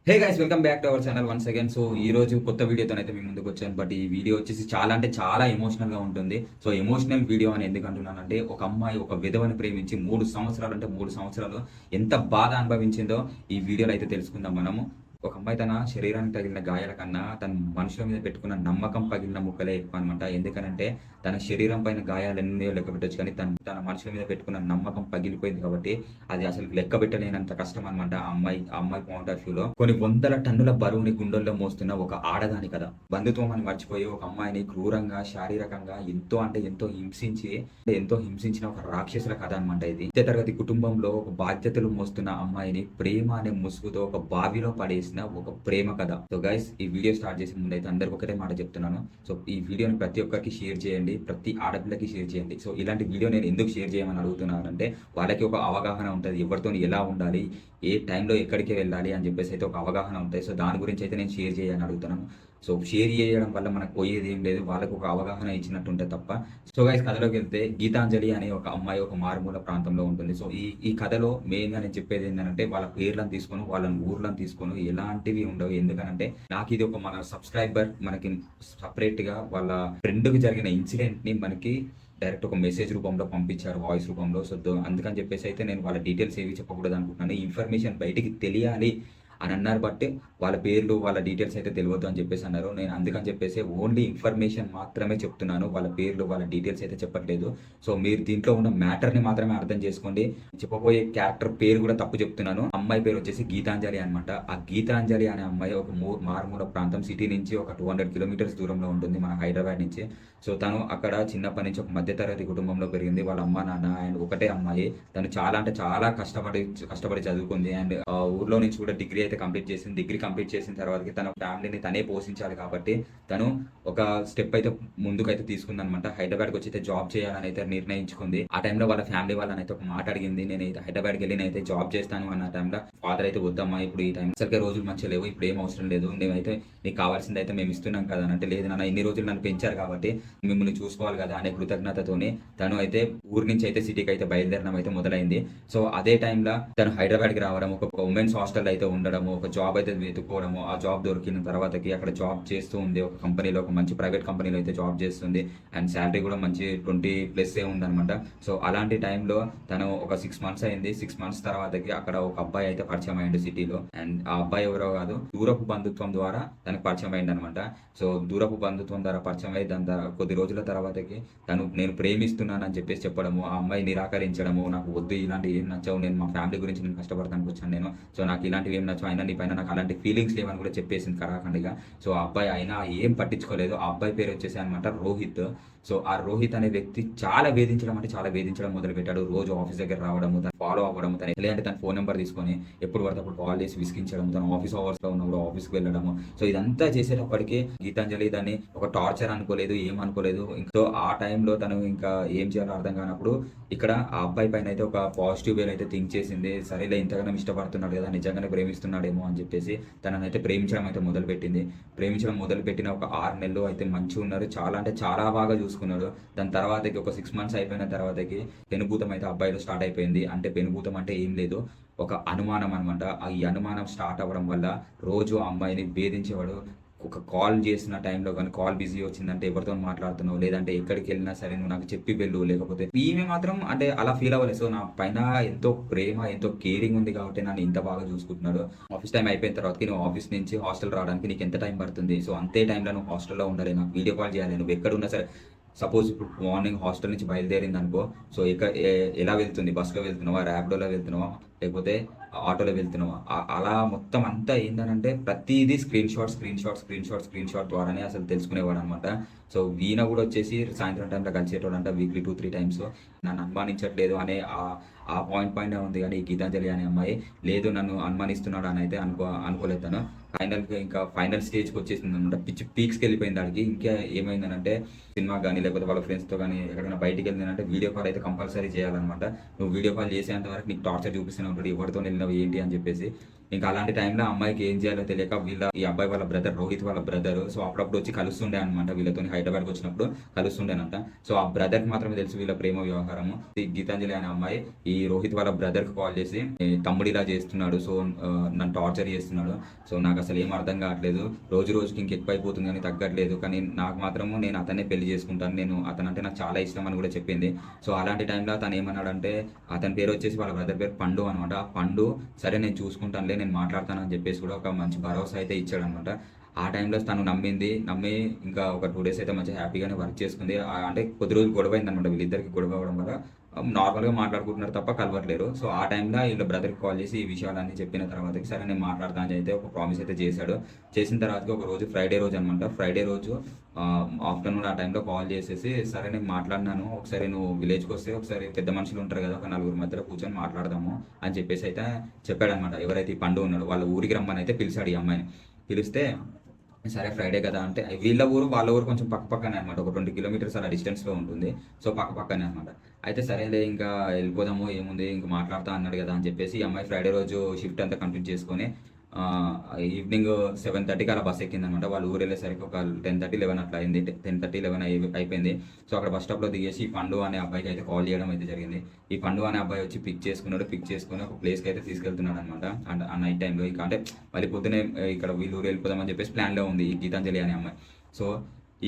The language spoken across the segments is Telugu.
Hey guys, welcome back to our channel once again. So ఈ రోజు కొత్త వీడియోతో అయితే మీ ముందుకు వచ్చాను. బట్ ఈ వీడియో వచ్చేసి చాలా అంటే చాలా ఎమోషనల్ గా ఉంటుంది. సో ఎమోషనల్ వీడియో అని ఎందుకు అంటున్నానంటే, ఒక అమ్మాయి ఒక విధవని ప్రేమించి 3 సంవత్సరాలు అంటే 3 సంవత్సరాలు ఎంత బాధ అనుభవించిందో ఈ వీడియోలో అయితే తెలుసుకుందాం మనము. ఒక అమ్మాయి తన శరీరానికి తగిలిన గాయాల కన్నా తన మనుషుల మీద పెట్టుకున్న నమ్మకం పగిలిన ముక్కలే ఎక్కువ అనమాట. ఎందుకనంటే తన శరీరం పైన గాయాలు ఎన్నో లెక్క పెట్టొచ్చు, కానీ తన మనుషుల మీద పెట్టుకున్న నమ్మకం పగిలిపోయింది కాబట్టి అది అసలు లెక్క పెట్టలేనంత కష్టం అనమాట. ఆ అమ్మాయి పాయింట్ ఆఫ్ వ్యూలో కొన్ని వందల టన్నుల బరువుని గుండెల్లో మోస్తున్న ఒక ఆడదాని కథ. బంధుత్వం అని మర్చిపోయి ఒక అమ్మాయిని క్రూరంగా శారీరకంగా ఎంతో హింసించిన ఒక రాక్షసుల కథ అనమాట ఇది. మధ్య తరగతి కుటుంబంలో ఒక బాధ్యతలు మోస్తున్న అమ్మాయిని ప్రేమ అనే ముసుగుతో ఒక బావిలో పడేసిన ఒక ప్రేమ కథ. సో గైస్, ఈ వీడియో స్టార్ట్ చేసే ముందు అయితే అందరికి ఒకటే మాట చెప్తున్నాను. సో ఈ వీడియోని ప్రతి ఒక్కరికి షేర్ చేయండి, ప్రతి ఆడపిల్లకి షేర్ చేయండి. సో ఇలాంటి వీడియో నేను ఎందుకు షేర్ చేయమని అడుగుతున్నానంటే, వాళ్ళకి ఒక అవగాహన ఉంటుంది, ఎవరితో ఎలా ఉండాలి, ఏ టైంలో ఎక్కడికి వెళ్ళాలి అని చెప్పేసి అయితే ఒక అవగాహన ఉంటుంది. సో దాని గురించి అయితే నేను షేర్ చేయాలని అడుగుతున్నాను. సో షేర్ చేయడం వల్ల మనకు పోయేది ఏం లేదు, వాళ్ళకు ఒక అవగాహన ఇచ్చినట్టు ఉంటే తప్ప. సో గైస్, కథలోకి వెళ్తే, గీతాంజలి అనే ఒక అమ్మాయి ఒక మారుమూల ప్రాంతంలో ఉంటుంది. సో ఈ కథలో మెయిన్గా నేను చెప్పేది ఏంటంటే, వాళ్ళ పేర్లను తీసుకొని వాళ్ళని ఊర్లను తీసుకొని ఎలాంటివి ఉండవు. ఎందుకనంటే నాకు ఇది ఒక మన సబ్స్క్రైబర్ మనకి సపరేట్గా వాళ్ళ ఫ్రెండ్కి జరిగిన ఇన్సిడెంట్ని మనకి డైరెక్ట్ ఒక మెసేజ్ రూపంలో పంపించారు, వాయిస్ రూపంలో. సో అందుకని చెప్పేసి అయితే నేను వాళ్ళ డీటెయిల్స్ ఏవి చెప్పకూడదు అనుకుంటున్నాను. ఈ ఇన్ఫర్మేషన్ బయటికి తెలియాలి అని అన్నారు, బట్ వాళ్ళ పేర్లు వాళ్ళ డీటెయిల్స్ అయితే తెలియదు అని చెప్పేసి అన్నారు. నేను అందుకని చెప్పేసి ఓన్లీ ఇన్ఫర్మేషన్ మాత్రమే చెప్తున్నాను, వాళ్ళ పేర్లు వాళ్ళ డీటెయిల్స్ అయితే చెప్పట్లేదు. సో మీరు దీంట్లో ఉన్న మ్యాటర్ని మాత్రమే అర్థం చేసుకోండి. చెప్పబోయే క్యారెక్టర్ పేరు కూడా తప్పు చెప్తున్నాను. అమ్మాయి పేరు వచ్చేసి గీతాంజలి అనమాట. ఆ గీతాంజలి అనే అమ్మాయి ఒక మారుమూల ప్రాంతం, సిటీ నుంచి ఒక 200 కిలోమీటర్స్ దూరంలో ఉంటుంది మన హైదరాబాద్ నుంచి. సో తను అక్కడ చిన్నప్పటి నుంచి ఒక మధ్యతరగతి కుటుంబంలో పెరిగింది. వాళ్ళ అమ్మ నాన్న అండ్ ఒకటే అమ్మాయి. తను చాలా అంటే చాలా కష్టపడి చదువుకుంది. అండ్ ఊర్లో నుంచి కూడా డిగ్రీ అయితే కంప్లీట్ చేసింది. డిగ్రీ కంప్లీట్ చేసిన తర్వాత తన ఫ్యామిలీని తనే పోషించాలి కాబట్టి తను ఒక స్టెప్ అయితే ముందుకైతే తీసుకుంది అనమాట. హైదరాబాద్కి వచ్చి అయితే జాబ్ చేయాలని అయితే నిర్ణయించుకుంది. ఆ టైంలో వాళ్ళ ఫ్యామిలీ వాళ్ళని అయితే ఒక మాట అడిగింది, నేనైతే హైదరాబాద్కి వెళ్ళి నేనైతే జాబ్ చేస్తాను అన్న టైంలో ఫాదర్ అయితే వద్దమ్మా, ఇప్పుడు ఈ టైం సరిగ్గా రోజులు మంచిగా లేవు, ఇప్పుడు ఏం అవసరం లేదు, నేనైతే నీకు కావాల్సింది అయితే మేము ఇస్తున్నాం కదా అని అంటే, లేదు నాన్న, ఇన్ని రోజులు నన్ను పెంచారు కాబట్టి మిమ్మల్ని చూసుకోవాలి కదా అనే కృతజ్ఞతతోనే తను అయితే ఊరి నుంచి అయితే సిటీకి అయితే బయలుదేరడం అయితే మొదలైంది. సో అదే టైంలో తను హైదరాబాద్కి రావడం, ఒక ఉమెన్స్ హాస్టల్ అయితే ఉండడము, ఒక జాబ్ అయితే వెతుక్కోవడము, ఆ జాబ్ దొరికిన తర్వాతకి అక్కడ జాబ్ చేస్తూ ఉంది. ఒక కంపెనీలో, ఒక మంచి ప్రైవేట్ కంపెనీలో అయితే జాబ్ చేస్తుంది. అండ్ శాలరీ కూడా మంచి 20+ ఉందనమాట. సో అలాంటి టైంలో తను ఒక 6 months అయింది. 6 months తర్వాతకి అక్కడ ఒక అబ్బాయి అయితే పరిచయం అయ్యింది సిటీలో. అండ్ ఆ అబ్బాయి ఎవరో కాదు, దూరపు బంధుత్వం ద్వారా తనకు పరిచయం అయింది అనమాట. సో దూరపు బంధుత్వం ద్వారా పరిచయం అయ్యి దాని కొద్ది రోజుల తర్వాతకి తను నేను ప్రేమిస్తున్నాను అని చెప్పేసి చెప్పడము, ఆ అమ్మాయి నిరాకరించడము, నాకు వద్దు, ఇలాంటివి ఏం నచ్చవు, నేను మా ఫ్యామిలీ గురించి నేను కష్టపడతానికి వచ్చాను నేను, సో నాకు ఇలాంటివి ఏం నచ్చవు, అయినా నీ పైన నాకు అలాంటి ఫీలింగ్స్ లేవని కూడా చెప్పేసింది కరాఖండిగా. సో ఆ అబ్బాయి అయినా ఏం పట్టించుకోలేదు. ఆ అబ్బాయి పేరు వచ్చేసి అనమాట రోహిత్. సో ఆ రోహిత్ అనే వ్యక్తి చాలా వేధించడం మొదలుపెట్టాడు. రోజు ఆఫీస్ దగ్గర రావడము, తను ఫాలో అవ్వడము, తను అంటే తన ఫోన్ నెంబర్ తీసుకొని ఎప్పుడు పడితే అప్పుడు కాల్ చేసి విసిగించడం, తన ఆఫీస్ అవర్స్లో ఉన్నప్పుడు ఆఫీస్కి వెళ్ళడము. సో ఇదంతా చేసేటప్పటికి గీతాంజలి దాన్ని ఒక టార్చర్ అనుకోలేదు, ఏమనుకోలేదు. సో ఆ టైంలో తను ఇంకా ఏం చేయాలో అర్థం కానప్పుడు ఇక్కడ ఆ అబ్బాయి పైన అయితే ఒక పాజిటివ్ వేలో అయితే థింక్ చేసింది. సరేలే, ఇంతగానో ఇష్టపడుతున్నాడు కదా, నిజంగానే ప్రేమిస్తున్నాడేమో అని చెప్పేసి తననైతే ప్రేమించడం అయితే మొదలుపెట్టింది. ప్రేమించడం మొదలుపెట్టిన ఒక 6 నెలలు అయితే మంచిగా ఉన్నారు, చాలా అంటే చాలా బాగా చూసుకున్నాడు. దాని తర్వాతకి ఒక 6 months అయిపోయిన తర్వాతకి పెనుభూతం అయితే అబ్బాయిలో స్టార్ట్ అయిపోయింది. అంటే పెనుభూతం అంటే ఏం లేదు, ఒక అనుమానం అనమాట. ఈ అనుమానం స్టార్ట్ అవ్వడం వల్ల రోజు ఆ అమ్మాయిని వేధించేవాడు. ఒక కాల్ చేసిన టైంలో కానీ, కాల్ బిజీ వచ్చిందంటే ఎవరితో మాట్లాడుతున్నావు, లేదంటే ఎక్కడికి వెళ్ళినా సరే నువ్వు నాకు చెప్పి వెళ్ళు, లేకపోతే ఈమె మాత్రం అంటే అలా ఫీల్ అవ్వలేదు. సో నా పైన ఎంతో ప్రేమ, ఎంతో కేరింగ్ ఉంది కాబట్టి నన్ను ఇంత బాగా చూసుకుంటున్నాడు. ఆఫీస్ టైం అయిపోయిన తర్వాత నువ్వు ఆఫీస్ నుంచి హాస్టల్ రావడానికి నీకు ఎంత టైం పడుతుంది, సో అంతే టైంలో నువ్వు హాస్టల్లో ఉండాలి, నాకు వీడియో కాల్ చేయాలి, నువ్వు ఎక్కడున్నా సరే. సపోజ్ ఇప్పుడు మార్నింగ్ హాస్టల్ నుంచి బయలుదేరింది అనుకో, సో ఎలా వెళ్తుంది, బస్సులో వెళ్తున్నావా, ర్యాపిడోలో వెళ్తున్నావా, లేకపోతే ఆటోలో వెళ్తున్నావా, అలా మొత్తం అంతా ఏంటంటే ప్రతిదీ స్క్రీన్ షాట్ ద్వారానే అసలు తెలుసుకునేవాడు అనమాట. సో వీణ కూడా వచ్చేసి సాయంత్రం టైంలో కలిసేటోడు అంట, వీక్లీ 2-3 times. నన్ను అనుమానించట్లేదు అనే ఆ పాయింట్ ఉంది. కానీ ఈ గీతాంజలి అనే అమ్మాయి లేదు, నన్ను అనుమానిస్తున్నాడు అని అయితే అనుకోలేదు తను. ఫైనల్ స్టేజ్కి వచ్చేసింది అనమాట. పీక్స్కి వెళ్ళిపోయింది దానికి. ఇంకా ఏమైందనంటే, సినిమాకి కానీ లేకపోతే వాళ్ళ ఫ్రెండ్స్తో కానీ ఎక్కడైనా బయటికి వెళ్ళిందంటే వీడియో కాల్ అయితే కంపల్సరీ చేయాలన్నమాట. నువ్వు వీడియో కాల్ చేసేంత వరకు నీకు టార్చర్ చూపిస్తూనే ఉంటాడు, ఎవరితో వెళ్ళినావు ఏంటి అని చెప్పేసి. ఇంకా అలాంటి టైంలో అమ్మాయికి ఏం చేయాలో తెలియక ఈ అబ్బాయి వాళ్ళ బ్రదర్, రోహిత్ వాళ్ళ బ్రదర్, సో అప్పుడప్పుడు వచ్చి కలుస్తుండే అనమాట. వీళ్ళతో హైదరాబాద్కి వచ్చినప్పుడు కలుస్తుండేనంట. సో ఆ బ్రదర్కి మాత్రమే తెలుసు వీళ్ళ ప్రేమ వ్యవహారము. ఈ గీతాంజలి అనే అమ్మాయి ఈ రోహిత్ వాళ్ళ బ్రదర్కి కాల్ చేసి, తమ్ముడు ఇలా చేస్తున్నాడు, సో నన్ను టార్చర్ చేస్తున్నాడు, సో నాకు అసలు ఏం అర్థం కావట్లేదు, రోజు రోజుకి ఇంకెక్కువైపోతుంది కానీ తగ్గట్లేదు, కానీ నాకు మాత్రము నేను అతన్నే పెళ్లి చేసుకుంటాను, నేను అతనంటే నాకు చాలా ఇష్టం అని కూడా చెప్పింది. సో అలాంటి టైంలో తను ఏమన్నాడంటే, అతని పేరు వచ్చేసి వాళ్ళ బ్రదర్ పేరు పండు అనమాట. పండు సరే నేను చూసుకుంటానులే, నేను మాట్లాడతాను అని చెప్పేసి కూడా ఒక మంచి భరోసా అయితే ఇచ్చాడనమాట. ఆ టైంలో తను నమ్మి ఇంకా ఒక 2 డేస్ అయితే మంచిగా హ్యాపీగానే వర్క్ చేసుకుంది. అంటే కొద్ది రోజులు గొడవ అయిందనమాట. వీళ్ళిద్దరికి గొడవ అవ్వడం వల్ల నార్మల్గా మాట్లాడుకుంటున్నారు తప్ప కలవట్లేరు. సో ఆ టైంలో వీళ్ళ బ్రదర్కి కాల్ చేసి ఈ విషయాలన్నీ చెప్పిన తర్వాతకి సరే నేను మాట్లాడతాను అని అయితే ఒక ప్రామిస్ అయితే చేశాడు. చేసిన తర్వాతకి ఒక రోజు ఫ్రైడే రోజు అనమాట. ఫ్రైడే రోజు ఆఫ్టర్నూన్ ఆ టైంలో కాల్ చేసేసి, సరే నేను మాట్లాడినాను, ఒకసారి నువ్వు విలేజ్కి వస్తే ఒకసారి పెద్ద మనుషులు ఉంటారు కదా, ఒక 4 మధ్యలో కూర్చొని మాట్లాడదాము అని చెప్పేసి అయితే చెప్పాడనమాట. ఎవరైతే ఈ పండు ఉన్నాడు వాళ్ళ ఊరికి రమ్మని అయితే పిలిచాడు ఈ అమ్మాయిని. పిలిస్తే సరే ఫ్రైడే కదా అంటే, వీళ్ళ ఊరు వాళ్ళ ఊరు కొంచెం పక్కనే అనమాట. ఒక 20 కిలోమీటర్స్ అలా డిస్టెన్స్లో ఉంటుంది. సో పక్కనే అనమాట. అయితే సరేలే ఇంకా వెళ్ళిపోదాము, ఏముంది ఇంకా మాట్లాడుతా అన్నాడు కదా అని చెప్పేసి ఈ అమ్మాయి ఫ్రైడే రోజు షిఫ్ట్ అంతా కంప్లీట్ చేసుకొని ఈవినింగ్ 7:30కి అలా బస్ ఎక్కిందనమాట. వాళ్ళు ఊరు వెళ్ళేసరికి ఒక 10:30, 11 అట్లా అయింది. 10:30, 11 అయిపోయింది. సో అక్కడ బస్ స్టాప్లో దిగేసి ఈ పండు అనే అబ్బాయికి అయితే కాల్ చేయడం అయితే జరిగింది. ఈ పండు అనే అబ్బాయి వచ్చి పిక్ చేసుకుని ఒక ప్లేస్కి అయితే తీసుకెళ్తున్నాడు అనమాట. ఆ నైట్ టైంలో ఇక అంటే మళ్ళీ పొద్దునే ఇక్కడ వీళ్ళు ఊరు వెళ్ళిపోదామని చెప్పేసి ప్లాన్లో ఉంది ఈ గీతాంజలి అనే అమ్మాయి. సో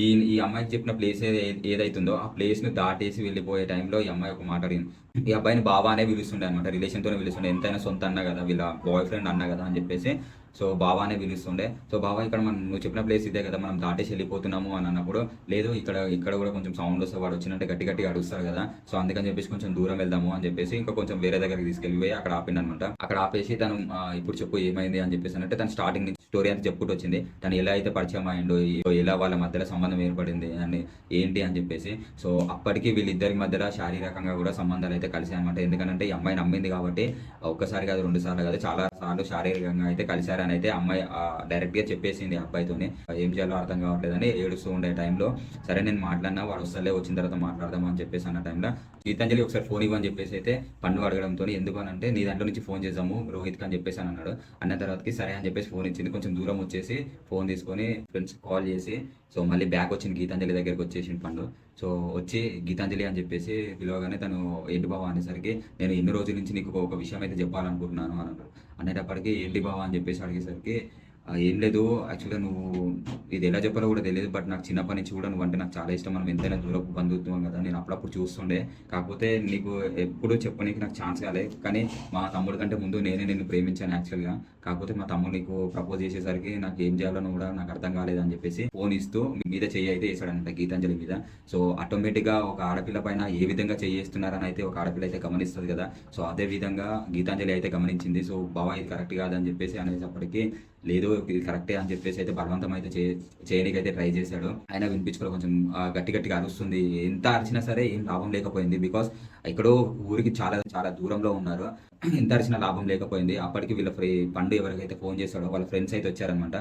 ఈ అమ్మాయికి చెప్పిన ప్లేస్ ఏదైతుందో ఆ ప్లేస్ను దాటేసి వెళ్ళిపోయే టైంలో ఈ అమ్మాయి ఒక మాట అడిగింది. ఈ అబ్బాయిని బాబానే పిలుస్తుండే అనమాట. రిలేషన్తోనే పిలుస్తుండే, ఎంతైనా సొంత అన్న కదా, వీళ్ళ బాయ్ ఫ్రెండ్ అన్న కదా అని చెప్పేసి సో బాబానే పిలుస్తుండే. సో బాబా ఇక్కడ నువ్వు చెప్పిన ప్లేస్ ఇదే కదా, మనం దాటేసి వెళ్ళిపోతున్నాము అని అన్నప్పుడు, లేదు ఇక్కడ కూడా కొంచెం సౌండ్ వస్తే వాడు వచ్చినట్టే గట్టిగా అడుగుతారు కదా, సో అందుకని చెప్పేసి కొంచెం దూరం వెళ్దాము అని చెప్పేసి ఇంకా కొంచెం వేరే దగ్గరికి తీసుకెళ్ళిపోయి అక్కడ ఆపిండనమాట. అక్కడ ఆపేసి తను ఇప్పుడు చెప్పు ఏమైంది అని చెప్పేసి అంటే తను స్టార్టింగ్ నుంచి స్టోరీ అంతా చెప్పుకుంటూ వచ్చింది. తను ఎలా అయితే పరిచయం అయ్యిండో, ఎలా వాళ్ళ మధ్యలో సంబంధం ఏర్పడింది అని ఏంటి అని చెప్పేసి. సో అప్పటికి వీళ్ళిద్దరి మధ్యలో శారీరకంగా కూడా సంబంధాలు అయితే కలిసాయి అనమాట. ఎందుకంటే ఈ అమ్మాయి నమ్మింది కాబట్టి ఒక్కసారి కాదు 2 సార్లు కాదు చాలా సార్లు శారీరకంగా అయితే కలిశారని అయితే అమ్మాయి డైరెక్ట్గా చెప్పేసింది అబ్బాయితోనే. ఏం చేయాలో అర్థం కావట్లేదని ఏడుస్తూ ఉండే టైంలో సరే నేను మాట్లాడినా, వాడు వస్తలే, వచ్చిన తర్వాత మాట్లాడదాం అని చెప్పేసి అన్న టైంలో గీతాంజలి ఒకసారి ఫోన్ ఇవ్వని చెప్పేసి అయితే పండు అడగడంతో, ఎందుకు అని అంటే నీ దాంట్లో నుంచి ఫోన్ చేద్దాము రోహిత్కి అని చెప్పేసి అని అన్నాడు. అన్న తర్వాతకి సరే అని చెప్పేసి ఫోన్ ఇచ్చింది. కొంచెం దూరం వచ్చేసి ఫోన్ తీసుకొని ఫ్రెండ్స్ కాల్ చేసి సో మళ్ళీ బ్యాక్ వచ్చింది గీతాంజలి దగ్గరికి వచ్చేసింది పండు. సో వచ్చి గీతాంజలి అని చెప్పేసి పిలవగానే తను ఏంటి బావ అనేసరికి, నేను ఎన్ని రోజుల నుంచి నీకు ఒక విషయం అయితే చెప్పాలనుకుంటున్నాను అని అన్నాడు. అనేటప్పటికీ ఏంటి బావ అని చెప్పేసి అడిగేసరికి, ఏం లేదు యాక్చువల్గా నువ్వు ఇది ఎలా చెప్పాలో కూడా తెలియదు, బట్ నాకు చిన్నప్పటి నుంచి కూడా నువ్వు అంటే నాకు చాలా ఇష్టం, మనం ఎంతైనా దూరపు బంధుత్వం కదా, నేను అప్పుడప్పుడు చూస్తుండే, కాకపోతే నీకు ఎప్పుడు చెప్పనీకి నాకు ఛాన్స్ కాలేదు, కానీ మా తమ్ముడి కంటే ముందు నేనే నిన్ను ప్రేమించాను యాక్చువల్గా, కాకపోతే మా తమ్ముడు నీకు ప్రపోజ్ చేసేసరికి నాకు ఏం చేయాలని కూడా నాకు అర్థం కాలేదు అని చెప్పేసి ఫోన్ ఇస్తూ మీద చెయ్యి అయితే వేసాడంట గీతాంజలి మీద. సో ఆటోమేటిక్గా ఒక ఆడపిల్ల పైన ఏ విధంగా చేస్తున్నారని అయితే ఒక ఆడపిల్ల అయితే గమనిస్తుంది కదా, సో అదే విధంగా గీతాంజలి అయితే గమనించింది. సో బావా ఇది కరెక్ట్ కాదని చెప్పేసి అనేటప్పటికీ, లేదు ఇది కరెక్టే అని చెప్పేసి అయితే బలవంతం అయితే చేయడానికైతే ట్రై చేశాడు. ఆయన వినిపించుకోవడం కొంచెం గట్టిగా అరుస్తుంది. ఎంత అరిచినా సరే ఏం లాభం లేకపోయింది. బికాస్ ఎక్కడో ఊరికి చాలా చాలా దూరంలో ఉన్నారు. ఎంత అరిచినా లాభం లేకపోయింది. అప్పటికి వీళ్ళ పండు ఎవరికైతే ఫోన్ చేశాడో వాళ్ళ ఫ్రెండ్స్ అయితే వచ్చారనమాట.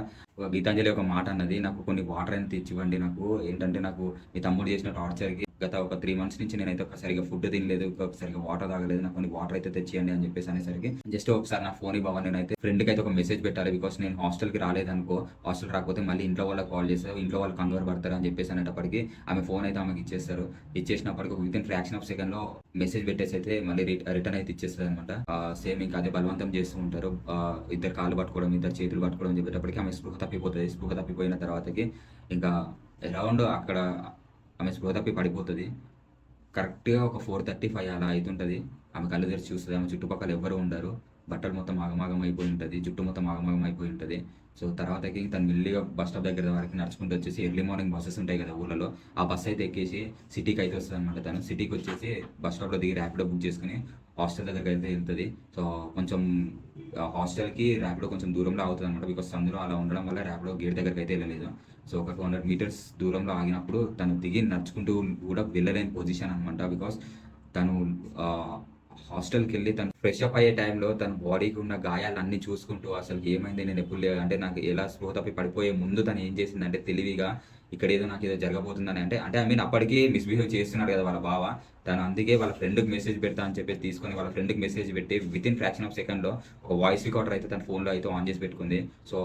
గీతాంజలి ఒక మాట అన్నది, నాకు కొన్ని వాటర్ అయితే తెచ్చివ్వండి, నాకు ఏంటంటే నాకు మీ తమ్ముడు చేసిన టార్చర్కి గత ఒక 3 months నుంచి నేనైతే సరిగా ఫుడ్ తినలేదు, సరిగా వాటర్ తాగలేదు, నాకు కొన్ని వాటర్ అయితే తెచ్చియండి అని చెప్పేసి అనేసరికి, జస్ట్ ఒకసారి నా ఫోన్ ఇవ్వని నేనైతే ఫ్రెండ్కి అయితే ఒక మెసేజ్ పెట్టాలి, బికాస్ నేను హాస్టల్కి రాలేదనుకో, హాస్టల్ రాకపోతే మళ్ళీ ఇంట్లో వాళ్ళకి కాల్ చేస్తారు, ఇంట్లో వాళ్ళు కంగారు పడతారు అని చెప్పేసి అనేటప్పటికి ఆమె ఫోన్ అయితే ఆమెకి ఇచ్చేస్తారు. ఇచ్చేసినప్పటికి వితిన్ ఫ్రాక్షన్ ఆఫ్ సెకండ్లో మెసేజ్ పెట్టేసి అయితే మళ్ళీ రిటర్న్ అయితే ఇచ్చేస్తుంది అనమాట. సేమ్ ఇంకా అదే బలవంతం చేస్తూ ఉంటారు. ఇద్దరు కాళ్ళు పట్టుకోవడం, ఇద్దరు చేతులు పట్టుకోవడం చెప్పేటప్పటికి ఆమె స్పృహ తప్పిపోతుంది. స్పృహ తప్పిపోయిన తర్వాతకి ఇంకా అరౌండ్ అక్కడ ఆమె స్పృహ తప్పి పడిపోతుంది. కరెక్ట్గా ఒక 4:35 అలా అవుతుంటుంది. ఆమె కళ్ళు తెరిచి చూస్తుంది. ఆమె చుట్టుపక్కల ఎవ్వరు ఉండరు. బట్టలు మొత్తం ఆగమాగం అయిపోయి ఉంటుంది, జుట్టు మొత్తం ఆగమాగం అయిపోయి ఉంటుంది. సో తర్వాతకి తను మెల్లిగా బస్ స్టాప్ దగ్గర వరకు నడుచుకుంటూ వచ్చేసి, ఎర్లీ మార్నింగ్ బస్సెస్ ఉంటాయి కదా ఊళ్ళలో, ఆ బస్ అయితే ఎక్కేసి సిటీకి అయితే వస్తుంది అనమాట. తను సిటీకి వచ్చేసి బస్ స్టాప్లో దిగి ర్యాపిడో బుక్ చేసుకుని హాస్టల్ దగ్గరికి అయితే వెళ్తుంది. సో కొంచెం హాస్టల్కి ర్యాపిడో కొంచెం దూరంలో అవుతుంది అనమాట. బికాస్ అందులో అలా ఉండడం వల్ల ర్యాపిడో గేట్ దగ్గరికి అయితే వెళ్ళలేదు. సో ఒక 200 meters దూరంలో ఆగినప్పుడు తను దిగి నడుచుకుంటూ కూడా వెళ్ళలేని పొజిషన్ అనమాట. బికాస్ తను హాస్టల్కి వెళ్ళి తను ఫ్రెష్ అప్ అయ్యే టైంలో తన బాడీకి ఉన్న గాయాలన్నీ చూసుకుంటూ అసలు ఏమైంది, నేను ఎప్పుడు అంటే నాకు ఎలా స్పృహ తప్పి పడిపోయే ముందు తను ఏం చేసిందంటే తెలివిగా ఇక్కడ ఏదో నాకు ఏదో జరగబోతుందని అంటే అంటే ఐ మీన్ అప్పటికి మిస్బిహేవ్ చేస్తున్నాడు కదా వాళ్ళ బావ. తను అందుకే వాళ్ళ ఫ్రెండ్కి మెసేజ్ పెడతా అని చెప్పేసి తీసుకొని వాళ్ళ ఫ్రెండ్కి మెసేజ్ పెట్టి విత్ ఇన్ ఫ్రాక్షన్ ఆఫ్ సెకండ్లో ఒక వాయిస్ రికార్డర్ అయితే తన ఫోన్లో అయితే ఆన్ చేసి పెట్టుకుంది. సో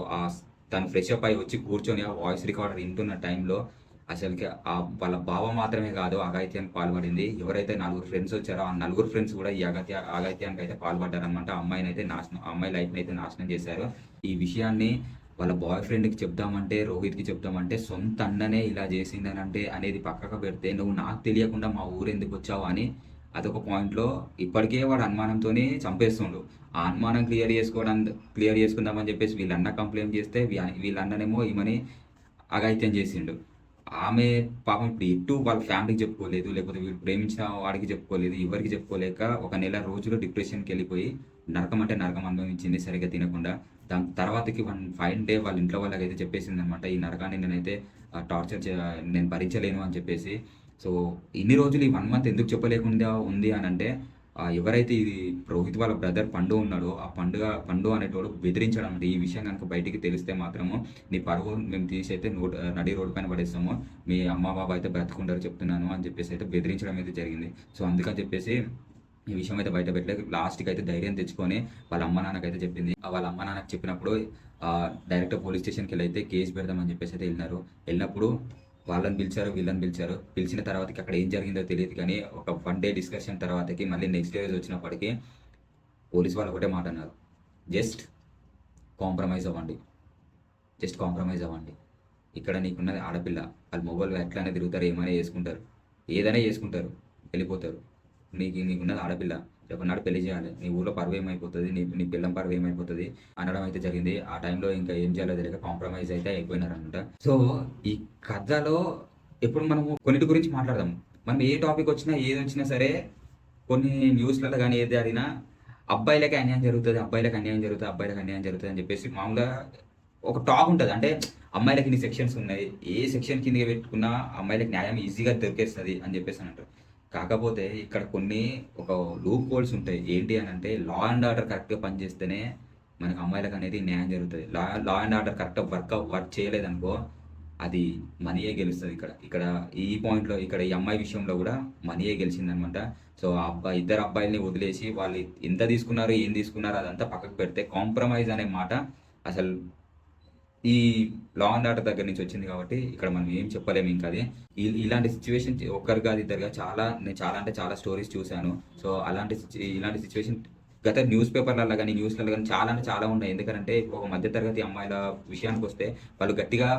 తను ఫ్రెష్ అప్ అయ్యి వచ్చి కూర్చొని ఆ వాయిస్ రికార్డర్ వింటున్న టైంలో అసలుకి వాళ్ళ బావ మాత్రమే కాదు అఘాయిత్యానికి పాల్పడింది. ఎవరైతే నలుగురు ఫ్రెండ్స్ వచ్చారో ఆ నలుగురు ఫ్రెండ్స్ కూడా ఈ అఘాయిత్యానికి అయితే పాల్పడ్డారనమాట. అమ్మాయిని అయితే నాశనం, అమ్మాయి లైఫ్ని అయితే నాశనం చేశారు. ఈ విషయాన్ని వాళ్ళ బాయ్ ఫ్రెండ్కి చెప్దామంటే, రోహిత్కి చెప్దామంటే సొంత అన్ననే ఇలా చేసిందని అంటే అనేది పక్కకు పెడితే, నువ్వు నాకు తెలియకుండా మా ఊరు ఎందుకు వచ్చావు అని అదొక పాయింట్లో ఇప్పటికే వాడు అనుమానంతోనే చంపేస్తుండు. ఆ అనుమానం క్లియర్ చేసుకుందామని చెప్పేసి వీళ్ళన్న కంప్లైంట్ చేస్తే వీళ్ళన్ననేమో ఈమెని అఘాయిత్యం చేసిండు. ఆమె పాపం ఇప్పుడు ఎటు వాళ్ళ ఫ్యామిలీకి చెప్పుకోలేదు, లేకపోతే వీళ్ళు ప్రేమించిన వాడికి చెప్పుకోలేదు, ఎవరికి చెప్పుకోలేక ఒక నెల రోజులు డిప్రెషన్కి వెళ్ళిపోయి నరకం అంటే నరకం అనుభవించింది సరిగ్గా తినకుండా. దాని తర్వాతకి ఫైన్ డే వాళ్ళ ఇంట్లో వాళ్ళకైతే చెప్పేసింది అనమాట, ఈ నరకాన్ని నేనైతే నేను భరించలేను అని చెప్పేసి. సో ఇన్ని రోజులు ఈ 1 month ఎందుకు చెప్పలేకుండా ఉంది అని అంటే, ఎవరైతే ఇది రోహిత్ వాళ్ళ బ్రదర్ పండు ఉన్నాడో ఆ పండు అనేటోడు బెదిరించడం అంటే, ఈ విషయం కనుక బయటికి తెలిస్తే మాత్రము నీ పరువు మేము తీసైతే నడి రోడ్డు పైన పడేస్తాము, మీ అమ్మ బాబా అయితే బ్రతుకుంటారు చెప్తున్నాను అని చెప్పేసి అయితే బెదిరించడం అయితే జరిగింది. సో అందుకని చెప్పేసి ఈ విషయం అయితే బయట పెట్టలేదు. లాస్ట్కి అయితే ధైర్యం తెచ్చుకొని వాళ్ళ అమ్మ నాన్నకైతే చెప్పింది. వాళ్ళ అమ్మ నాన్నకి చెప్పినప్పుడు డైరెక్ట్ పోలీస్ స్టేషన్కి వెళ్ళి అయితే కేసు పెడదామని చెప్పేసి అయితే వెళ్ళినప్పుడు వాళ్ళని పిలిచారు, వీళ్ళని పిలిచారు. పిలిచిన తర్వాతకి అక్కడ ఏం జరిగిందో తెలియదు కానీ ఒక 1 day డిస్కషన్ తర్వాతకి మళ్ళీ నెక్స్ట్ డే వచ్చినప్పటికీ పోలీస్ వాళ్ళు ఒకటే మాట అన్నారు, జస్ట్ కాంప్రమైజ్ అవ్వండి, జస్ట్ కాంప్రమైజ్ అవ్వండి. ఇక్కడ నీకున్నది ఆడపిల్ల, వాళ్ళు మొబైల్ ఎట్లానే తిరుగుతారు, ఏమైనా చేసుకుంటారు, ఏదైనా చేసుకుంటారు, వెళ్ళిపోతారు. నీకున్నది ఆడపిల్ల, రేపన్నాడు పెళ్లి చేయాలి, నీ ఊళ్ళో పరువు ఏమైపోతుంది, నీ పిల్లం పరువు ఏమైపోతుంది అనడం అయితే జరిగింది. ఆ టైంలో ఇంకా ఏం చేయాలో తెలియక కాంప్రమైజ్ అయితే అయిపోయినారనమాట. సో ఈ కథలో ఎప్పుడు మనము కొన్నిటి గురించి మాట్లాడదాం. మనం ఏ టాపిక్ వచ్చినా ఏది వచ్చినా సరే, కొన్ని న్యూస్లలో కానీ ఏది జరిగినా అబ్బాయిలకి అన్యాయం జరుగుతుంది, అబ్బాయిలకు అన్యాయం జరుగుతుంది, అబ్బాయిలకు అన్యాయం జరుగుతుంది అని చెప్పేసి మామూలుగా ఒక టాక్ ఉంటుంది. అంటే అమ్మాయిలకి ఇన్ని సెక్షన్స్ ఉన్నాయి, ఏ సెక్షన్ కిందకి పెట్టుకున్నా అమ్మాయిలకు న్యాయం ఈజీగా దొరికేస్తుంది అని చెప్పేసి అని అంటారు. కాకపోతే ఇక్కడ కొన్ని ఒక లూప్ హోల్స్ ఉంటాయి. ఏంటి అని అంటే, లా అండ్ ఆర్డర్ కరెక్ట్గా పనిచేస్తేనే మనకు అమ్మాయిలకు అనేది న్యాయం జరుగుతుంది. లా అండ్ ఆర్డర్ కరెక్ట్గా వర్క్ చేయలేదనుకో అది మనీయే గెలుస్తుంది. ఇక్కడ ఈ పాయింట్లో ఇక్కడ ఈ అమ్మాయి విషయంలో కూడా మనీయే గెలిచిందనమాట. సో ఇద్దరు అబ్బాయిల్ని వదిలేసి వాళ్ళు ఎంత తీసుకున్నారు, ఏం తీసుకున్నారు అదంతా పక్కకు పెడితే కాంప్రమైజ్ అనే మాట అసలు ఈ లా అండ్ ఆర్డర్ దగ్గర నుంచి వచ్చింది కాబట్టి ఇక్కడ మనం ఏం చెప్పలేము. ఇంకా అది ఇలాంటి సిచ్యువేషన్ ఒక్కరు కాదు ఇద్దరుగా నేను చాలా స్టోరీస్ చూశాను. సో ఇలాంటి సిచ్యువేషన్ గత న్యూస్ పేపర్లలో కానీ న్యూస్లలో కానీ చాలా ఉన్నాయి. ఎందుకంటే ఒక మధ్యతరగతి అమ్మాయిల విషయానికి వస్తే వాళ్ళు గట్టిగా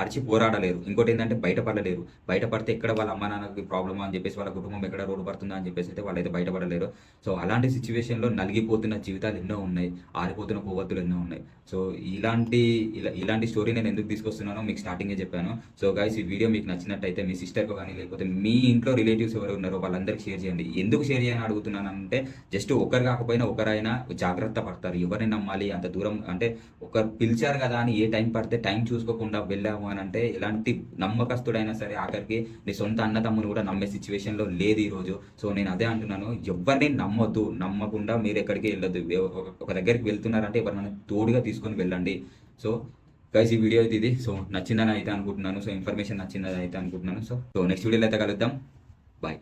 అరిచి పోరాడలేరు. ఇంకోటి ఏంటంటే బయటపడలేరు. బయటపడితే ఎక్కడ వాళ్ళ అమ్మ నాన్నకి ప్రాబ్లమ్ అని చెప్పేసి, వాళ్ళ కుటుంబం ఎక్కడ రోడ్డు పడుతుందా అని చెప్పేసి అయితే వాళ్ళైతే బయటపడలేరు. సో అలాంటి సిచ్యువేషన్లో నలిగిపోతున్న జీవితాలు ఎన్నో ఉన్నాయి, ఆరిపోతున్న కొవ్వొత్తులు ఎన్నో ఉన్నాయి. సో ఇలాంటి స్టోరీ నేను ఎందుకు తీసుకొస్తున్నానో మీకు స్టార్టింగే చెప్పాను. సో గైస్, ఈ వీడియో మీకు నచ్చినట్టయితే మీ సిస్టర్కి కానీ లేకపోతే మీ ఇంట్లో రిలేటివ్స్ ఎవరు ఉన్నారో వాళ్ళందరికీ షేర్ చేయండి. ఎందుకు షేర్ చేయని అడుగుతున్నాను అంటే, జస్ట్ ఒకరు కాకపోయినా ఒకరైనా జాగ్రత్త పడతారు. ఎవరిని నమ్మాలి, అంత దూరం అంటే ఒకరు పిలిచారు కదా అని ఏ టైం పడితే టైం చూసుకోకుండా వెళ్ళాము అని అంటే, ఎలాంటి నమ్మకస్తుడైనా సరే ఆఖరికి నీ సొంత అన్నతమ్ముని కూడా నమ్మే సిచ్యువేషన్లో లేదు ఈరోజు. సో నేను అదే అంటున్నాను, ఎవరిని నమ్మొద్దు, నమ్మకుండా మీరు ఎక్కడికి వెళ్ళొద్దు. ఒక దగ్గరికి వెళ్తున్నారంటే ఎవరైనా తోడుగా తీసుకొని వెళ్ళండి. సో గైస్, ఈ వీడియో అయితే ఇది. సో నచ్చిందని అయితే అనుకుంటున్నాను. సో ఇన్ఫర్మేషన్ నచ్చిందని అయితే అనుకుంటున్నాను. సో నెక్స్ట్ వీడియోలో అయితే కలుద్దాం. బాయ్.